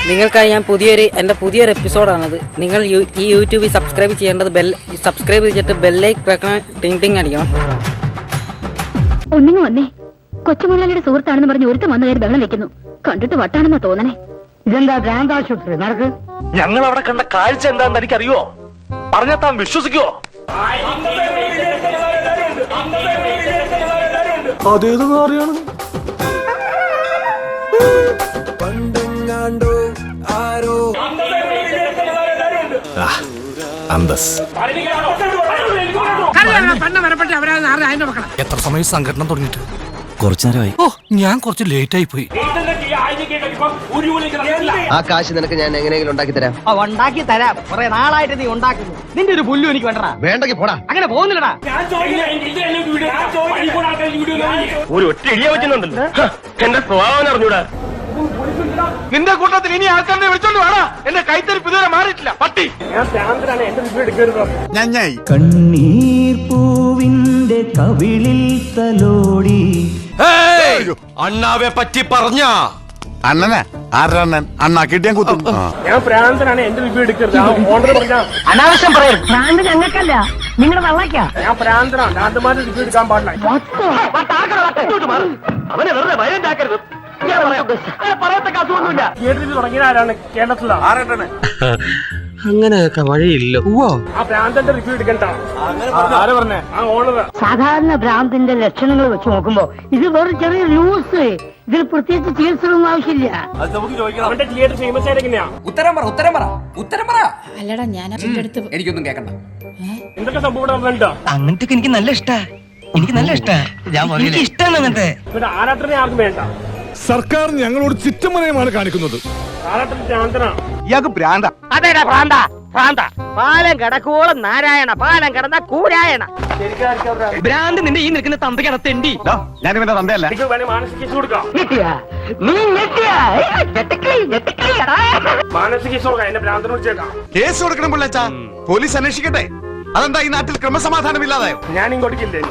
നിങ്ങൾക്കായി ഞാൻ എൻ്റെ പുതിയൊരു എപ്പിസോഡാണത്. നിങ്ങൾ ഈ യൂട്യൂബിൽ സബ്സ്ക്രൈബ് ചെയ്യേണ്ടത് സബ്സ്ക്രൈബ് ചെയ്തിട്ട് ബെല്ലൈക്ക് വെക്കണം, ടിങ് ടിങ് അടിക്കണം. ഒന്നിങ്ങ് വന്നേ. കൊച്ചുമുള്ളലിയുടെ സുഹൃത്താണെന്ന് പറഞ്ഞ് ഒരുത്തം വന്നു കയറി ബഹളം വെക്കുന്നു. കണ്ടിട്ട് വട്ടാണെന്നാ തോന്നണേ. ഇതെന്താ ഭ്രാന്ത് ആശുപത്രി നടക്ക്? ഞങ്ങൾ അവിടെ കണ്ട കാഴ്ച എന്താണെന്ന് എനിക്കറിയോ? പറഞ്ഞാൽ താൻ വിശ്വസിക്കുവോ? അതേത് കാറിയാണ്? എത്ര സമയം സംഘടന തുടങ്ങിയിട്ട്? കുറച്ചു നേരമായി. ഓ, ഞാൻ കുറച്ച് ലേറ്റ് ആയി പോയി. ആ കാശ് നിനക്ക് ഞാൻ എങ്ങനെയെങ്കിലും ഉണ്ടാക്കി തരാം. ഉണ്ടാക്കി തരാം. കുറെ നാളായിട്ട് നീ ഉണ്ടാക്കുന്നു. നിന്റെ ഒരു പുല്ലും എനിക്ക് വേണ്ടടാ. വേണ്ടെങ്കിൽ പോടാ. അങ്ങനെ പോകുന്നില്ലടാ. ഒരു ഒറ്റ ഇടിയ വെക്കുന്നുണ്ടല്ലോ. എന്റെ സ്വഭാവം അറിഞ്ഞൂടാ. നിന്റെ കൂട്ടത്തിൽ ഇനി ആൾക്കാരെ വിളിച്ചോണ്ട് വേണം. എന്റെ കൈത്തരിപ്പ് ഇതുവരെ മാറിയിട്ടില്ല. പട്ടി കണ്ണീർ പൂവിന്റെ കവിളിൽ തലോടി. അണ്ണാവെ പറ്റി പറഞ്ഞ അണ്ണനെ ആരണ്ണൻ? അണ്ണാ കിട്ടിയാൻ കുത്തും. ഞാൻ പ്രാന്തനാണ്. എന്റെ റിവ്യൂ എടുക്കരുത്. ഓർഡർ പറഞ്ഞാ അനാവശ്യം പറയരുത്. ഭ്രാന്ത് ഞങ്ങൾക്കല്ല, നിങ്ങളുടെ തള്ളക്കാ. ഞാൻ പ്രാന്തനാണ്. രാജമാരുടെ റിവ്യൂ എടുക്കാൻ പാടില്ല. അവനെ വെറുതെ ഭയം ഉണ്ടാക്കരുത്. പറയത്തക്ക അസുഖമൊന്നുമില്ല. തിയേറ്ററിൽ തുടങ്ങിയ ആരാണ്? കേരളത്തിലാണ്. അങ്ങനെയൊക്കെ വഴിയില്ല. ആ പ്രാന്തന്റെ റിവ്യൂ എടുക്കണ്ട. ആരാ പറഞ്ഞേ? ആ ഓണർ. സാധാരണ ഭ്രാന്തിന്റെ ലക്ഷണങ്ങൾ വെച്ച് നോക്കുമ്പോ ഇത് വെറും ചെറിയ ന്യൂസ്. ഇതിൽ പ്രത്യേകിച്ച് ചികിത്സകളൊന്നും ആവശ്യമില്ല. അവന്റെ തിയേറ്റർ ഫേമസ് ആയിട്ട് എങ്ങനെയാ? ഉത്തരം പറ. അല്ലടാ, ഞാൻ എനിക്കൊന്നും കേൾക്കണ്ട. എന്തൊക്കെ സംഭവം നടന്നിട്ടുണ്ടോ? അങ്ങനത്തെ എനിക്ക് നല്ല ഇഷ്ടാ. എനിക്ക് നല്ല ഇഷ്ടാ. എനിക്ക് ഇഷ്ടമാണ് അങ്ങനത്തെ. എന്നിട്ട് ആരാട്ടനെ ആർക്കും വേണ്ട. സർക്കാർ ഞങ്ങളോട് ചിറ്റമനയമാണ് കാണിക്കുന്നത്. ആരാട്ടൻ പ്രാന്തനാ. ഇയാൾക്ക് ഭ്രാന്ത. അതേടാ ഭ്രാന്ത. ഭ്രാന്ത. പാലം കിടക്കോളം നാരായണ, പാലം കിടന്ന കൂരായണ. ഭ്രാന്ത് നിന്റെ ഈ നിൽക്കുന്ന തന്തയ്ക്കട തെണ്ടി. ഞാൻ ഇവന്റെ തന്തയല്ല. എനിക്ക് വേണേ മാനസിക കേസ് കൊടുക്കാം. മാനസിക കേസ് കൊടുക്കാം. എന്റെ ഭ്രാന്തനെ വിളിച്ചേക്കാം. കേസ് കൊടുക്കണം പിള്ളച്ചാ. പോലീസ് അന്വേഷിക്കട്ടെ. അതെന്താ ഈ നാട്ടിൽ ക്രമസമാധാനം ഇല്ലാതായോ? ഞാൻ ഇങ്ങോട്ടേക്കില്ലേ?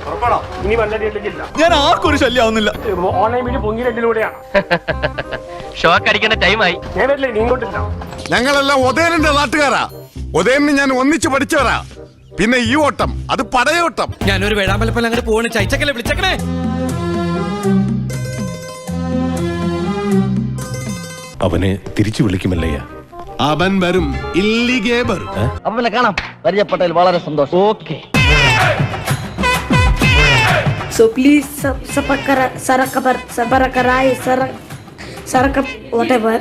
ഉറപ്പാണോ? ഇനി വന്നിട്ടില്ല. ഞാൻ ആർക്കും ഒരു ശല്യമാവുന്നില്ല. ഓൺലൈൻ വീഡിയോ പൊങ്ങി രണ്ടിലൂടെയാണ്. ഷോക്ക് അടിക്കേണ്ട ടൈമായി. ഞാൻ വരില്ലേ? നീ ഇങ്ങോട്ടില്ല. ഞങ്ങളെല്ലാം ഒതേനന്റെ നാട്ടുകാരാ. ഒതേനെ ഞാൻ ഒന്നിച്ച് പഠിച്ചവരാ. പിന്നെ ഈ ഓട്ടം അത് പടയോട്ടം. ഞാനൊരു വേഴാമ്പലപ്പല്ല അങ്ങോട്ട് പോവാണ്. ചൈച്ചക്കല്ലേ വിളിച്ചേക്കണേ. അവനെ തിരിച്ചു വിളിക്കുമല്ലയ്യ. അവൻ വരും. ഇല്ലിഗേ വരും. അപ്പൊ പിന്നെ കാണാം. പരിചയപ്പെട്ടതിൽ വളരെ സന്തോഷം. Okay. So please subscribe, whatever.